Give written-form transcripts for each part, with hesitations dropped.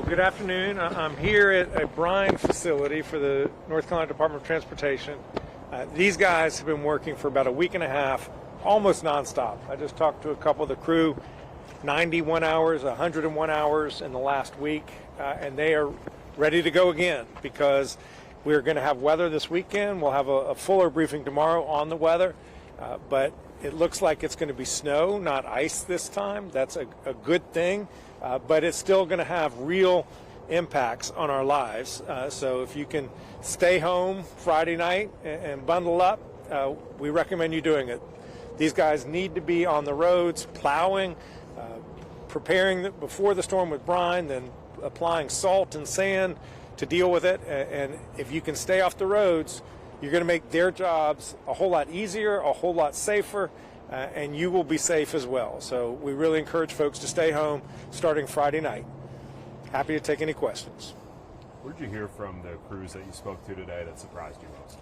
Good afternoon. I'm here at a brine facility for the North Carolina Department of Transportation. These guys have been working for about a week and a half, almost nonstop. I just talked to a couple of the crew, 91 hours, 101 hours in the last week, and they are ready to go again because we're going to have weather this weekend. We'll have a fuller briefing tomorrow on the weather, but it looks like it's going to be snow, not ice this time. That's a good thing, but it's still going to have real impacts on our lives. So if you can stay home Friday night and bundle up, we recommend you doing it. These guys need to be on the roads, plowing, preparing before the storm with brine, then applying salt and sand to deal with it. And if you can stay off the roads, you're going to make their jobs a whole lot easier, a whole lot safer, and you will be safe as well. So we really encourage folks to stay home starting Friday night. Happy to take any questions. What did you hear from the crews that you spoke to today that surprised you most?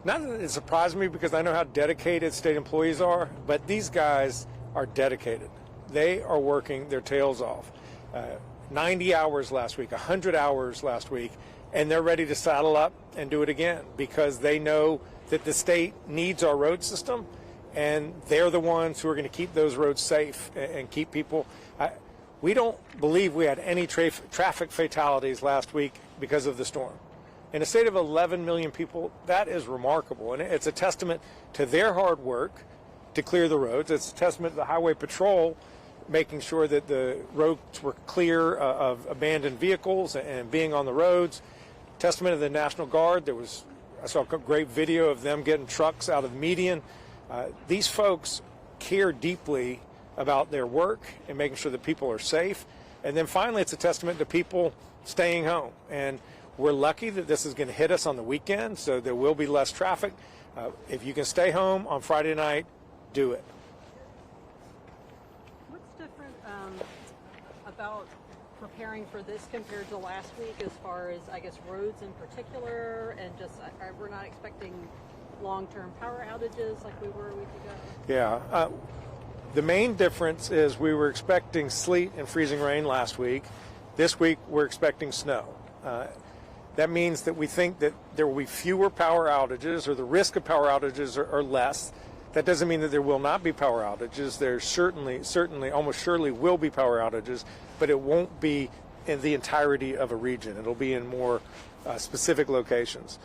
Not that it surprised me because I know how dedicated state employees are, but these guys are dedicated. They are working their tails off. 90 hours last week, 100 hours last week, and they're ready to saddle up and do it again because they know that the state needs our road system, and they're the ones who are going to keep those roads safe and keep people. We don't believe we had any traffic fatalities last week because of the storm. In a state of 11 million people, that is remarkable, and it's a testament to their hard work to clear the roads. It's a testament to the Highway Patrol making sure that the roads were clear of abandoned vehicles and being on the roads. Testament to the National Guard. I saw a great video of them getting trucks out of the median. These folks care deeply about their work and making sure that people are safe. And then finally, it's a testament to people staying home. And we're lucky that this is going to hit us on the weekend, so there will be less traffic. If you can stay home on Friday night, do it. What's different about preparing for this compared to last week as far as, I guess, roads in particular, and just we're not expecting long-term power outages like we were a week ago? Yeah. The main difference is we were expecting sleet and freezing rain last week. This week we're expecting snow. That means that we think that there will be fewer power outages, or the risk of power outages are less. That doesn't mean that there will not be power outages. There certainly, almost surely will be power outages, but it won't be in the entirety of a region. It'll be in more specific locations.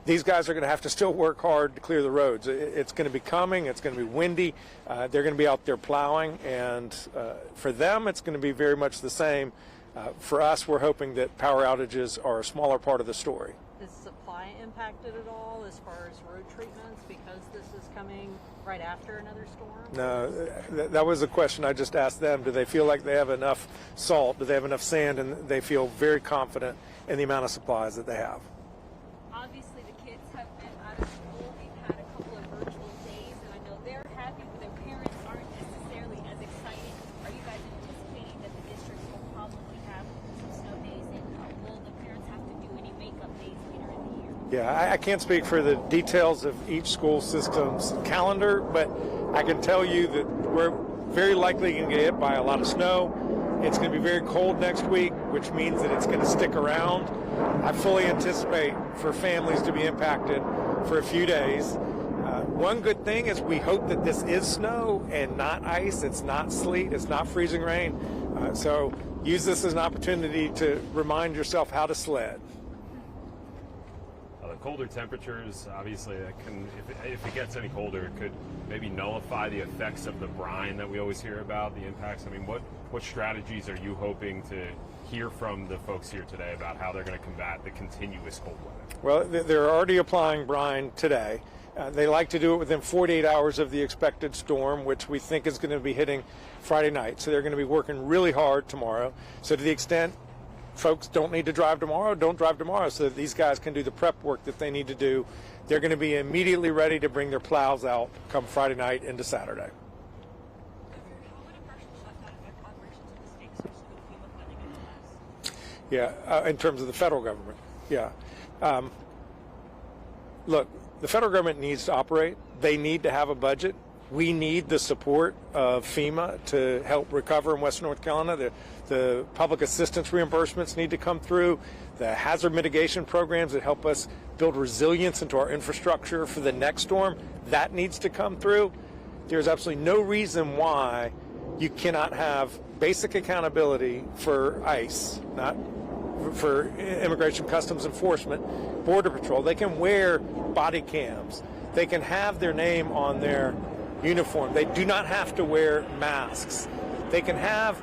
These guys are going to have to still work hard to clear the roads. It's going to be coming. It's going to be windy. They're going to be out there plowing, and for them, it's going to be very much the same. For us, we're hoping that power outages are a smaller part of the story. Is supply impacted at all as far as road treatments because this is coming right after another storm? No, that was a question I just asked them. Do they feel like they have enough salt? Do they have enough sand? And they feel very confident in the amount of supplies that they have. Obviously, the kids have been out of school. We've had a couple of virtual days, and I know they're happy, but their parents aren't necessarily as excited. Are you guys anticipating that the district will probably have some snow days, and will the parents have to do any makeup days later in the year? Yeah, I can't speak for the details of each school system's calendar, but I can tell you that we're very likely going to get hit by a lot of snow. It's going to be very cold next week, which means that it's going to stick around. I fully anticipate for families to be impacted for a few days. One good thing is we hope that this is snow and not ice. It's not sleet. It's not freezing rain. So use this as an opportunity to remind yourself how to sled. The colder temperatures, obviously, that can, if it gets any colder, it could maybe nullify the effects of the brine that we always hear about, the impacts. I mean, what strategies are you hoping to hear from the folks here today about how they're going to combat the continuous cold weather? Well, they're already applying brine today. They like to do it within 48 hours of the expected storm, which we think is going to be hitting Friday night. So they're going to be working really hard tomorrow. So to the extent folks don't need to drive tomorrow, don't drive tomorrow, so that these guys can do the prep work that they need to do. They're going to be immediately ready to bring their plows out come Friday night into Saturday. Yeah, in terms of the federal government, yeah. Look, the federal government needs to operate. They need to have a budget. We need the support of FEMA to help recover in Western North Carolina. The public assistance reimbursements need to come through. The hazard mitigation programs that help us build resilience into our infrastructure for the next storm, that needs to come through. There's absolutely no reason why you cannot have basic accountability for ICE, not for Immigration Customs Enforcement, Border Patrol. They can wear body cams. They can have their name on their uniform. They do not have to wear masks. They can have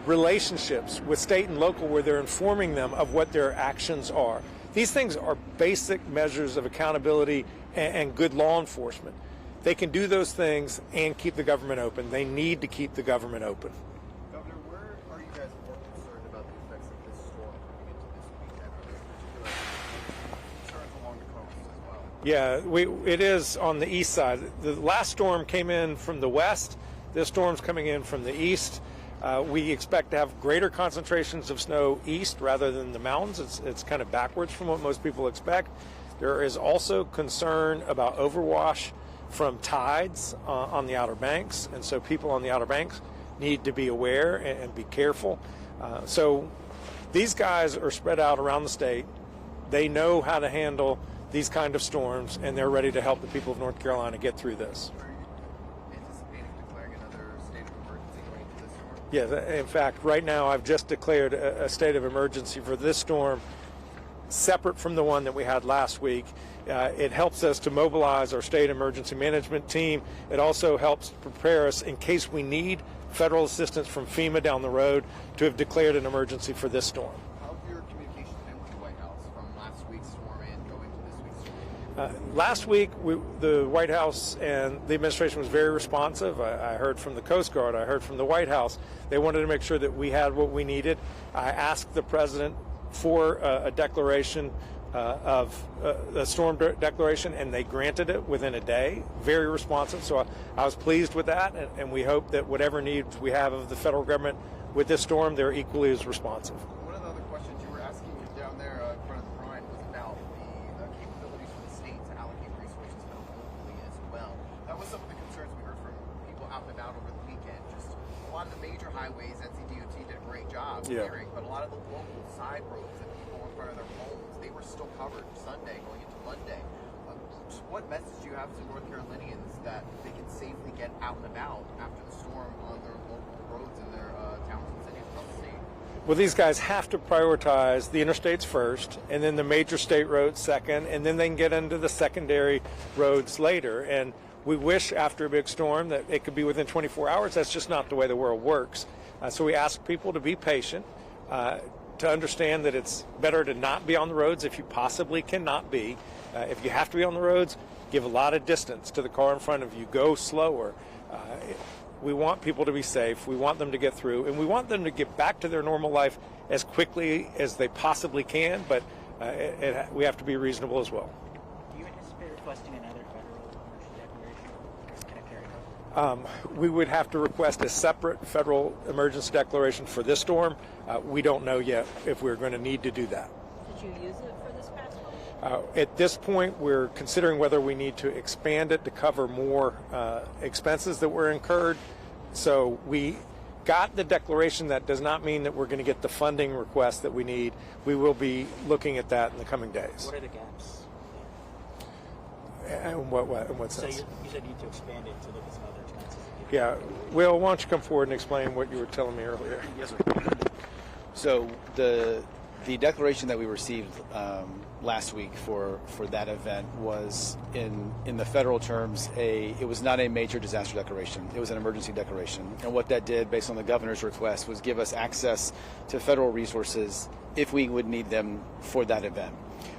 relationships with state and local where they're informing them of what their actions are. These things are basic measures of accountability and good law enforcement. They can do those things and keep the government open. They need to keep the government open. Governor, where are you guys more concerned about the effects of this storm coming into this weekend? Are there particular concerns along the coast as well? Yeah, it is on the east side. The last storm came in from the west. This storm's coming in from the east. We expect to have greater concentrations of snow east rather than the mountains. It's kind of backwards from what most people expect. There is also concern about overwash from tides on the Outer Banks, and so people on the Outer Banks need to be aware and be careful. So these guys are spread out around the state. They know how to handle these kind of storms, and they're ready to help the people of North Carolina get through this. Are you anticipating declaring another state of emergency going into this storm? Yes, in fact, right now I've just declared a state of emergency for this storm, separate from the one that we had last week. It helps us to mobilize our state emergency management team. It also helps prepare us in case we need federal assistance from FEMA down the road to have declared an emergency for this storm. How's your communication been with the White House from last week's storm and going to this week's storm? Last week, the White House and the administration was very responsive. I heard from the Coast Guard. I heard from the White House. They wanted to make sure that we had what we needed. I asked the president for a declaration of a storm declaration, and they granted it within a day. Very responsive. So I was pleased with that, and we hope that whatever needs we have of the federal government with this storm, they're equally as responsive. One of the other questions you were asking down there in front of the brine was about the capabilities for the state to allocate resources kind of locally as well. That was some of the concerns we heard from people out and about over the weekend. Just a lot of the major highways, NCDOT did a great job clearing, but a lot of the local side roads that people in front of their homes, they were still covered Sunday going into Monday. What message do you have to North Carolinians that they can safely get out and about after the storm on their local roads in their towns and cities across the state? Well, these guys have to prioritize the interstates first, and then the major state roads second, and then they can get into the secondary roads later. And we wish after a big storm that it could be within 24 hours. That's just not the way the world works. So we ask people to be patient, to understand that it's better to not be on the roads if you possibly cannot be. If you have to be on the roads, give a lot of distance to the car in front of you. Go slower. We want people to be safe. We want them to get through, and we want them to get back to their normal life as quickly as they possibly can, but we have to be reasonable as well. Do you anticipate requesting another federal emergency declaration, or can it carry on? We would have to request a separate federal emergency declaration for this storm. We don't know yet if we're going to need to do that. Did you use it for this past one? At this point, we're considering whether we need to expand it to cover more expenses that were incurred. So we got the declaration. That does not mean that we're going to get the funding request that we need. We will be looking at that in the coming days. What are the gaps? In what sense? So you said you need to expand it to look at some other expenses. Yeah. Will, why don't you come forward and explain what you were telling me earlier? Yes, sir. So the declaration that we received last week for that event was in the federal terms it was not a major disaster declaration. It was an emergency declaration. And what that did, based on the governor's request, was give us access to federal resources if we would need them for that event.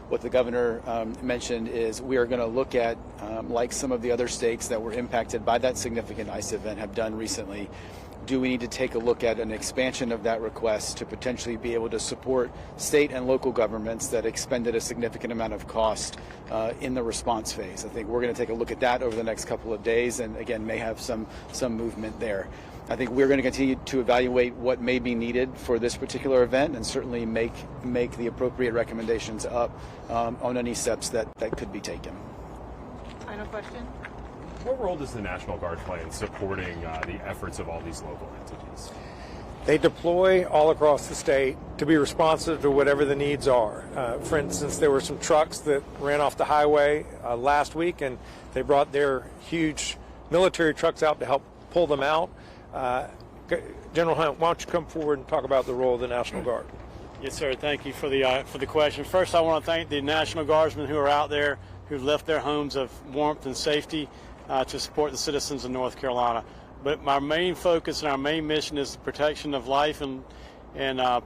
What the governor mentioned is we are going to look at, like some of the other states that were impacted by that significant ice event have done recently, do we need to take a look at an expansion of that request to potentially be able to support state and local governments that expended a significant amount of cost in the response phase? I think we're going to take a look at that over the next couple of days, and again may have some movement there. I think we're going to continue to evaluate what may be needed for this particular event, and certainly make the appropriate recommendations up on any steps that could be taken. Final question. What role does the National Guard play in supporting the efforts of all these local entities? They deploy all across the state to be responsive to whatever the needs are. For instance, there were some trucks that ran off the highway last week, and they brought their huge military trucks out to help pull them out. General Hunt, why don't you come forward and talk about the role of the National Guard? Yes, sir. Thank you for the question. First, I want to thank the National Guardsmen who are out there, who've left their homes of warmth and safety to support the citizens of North Carolina. But our main focus and our main mission is the protection of life and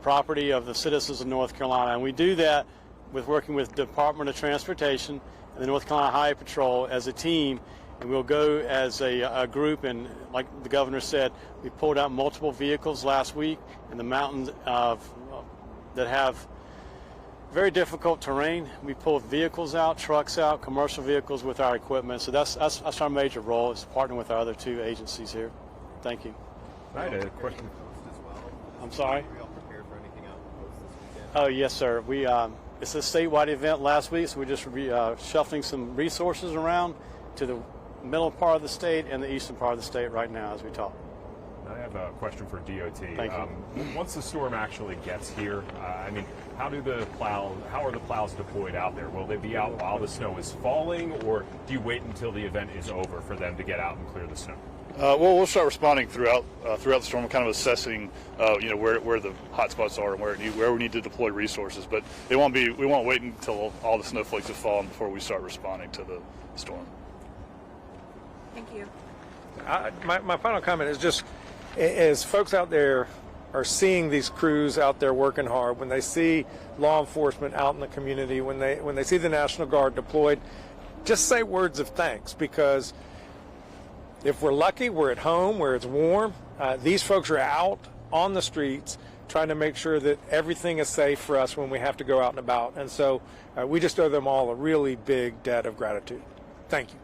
property of the citizens of North Carolina. And we do that with working with the Department of Transportation and the North Carolina Highway Patrol as a team. And we'll go as a group, and like the governor said, we pulled out multiple vehicles last week in the mountains that have very difficult terrain. We pulled vehicles out, trucks out, commercial vehicles with our equipment. So that's our major role, is partnering with our other two agencies here. Thank you. I had a question. I'm sorry? Are you all prepared for anything else post this weekend? Oh, yes, sir. It's a statewide event last week, so we're just shuffling some resources around to the middle part of the state and the eastern part of the state right now as we talk. I have a question for DOT. Thank you. Once the storm actually gets here, how are the plows deployed out there? Will they be out while the snow is falling, or do you wait until the event is over for them to get out and clear the snow? Well, we'll start responding throughout the storm, kind of assessing, where the hot spots are and where we need to deploy resources. But we won't wait until all the snowflakes have fallen before we start responding to the storm. Thank you. My final comment is just, as folks out there are seeing these crews out there working hard, when they see law enforcement out in the community, when they see the National Guard deployed, just say words of thanks, because if we're lucky, we're at home where it's warm. These folks are out on the streets trying to make sure that everything is safe for us when we have to go out and about. And so we just owe them all a really big debt of gratitude. Thank you.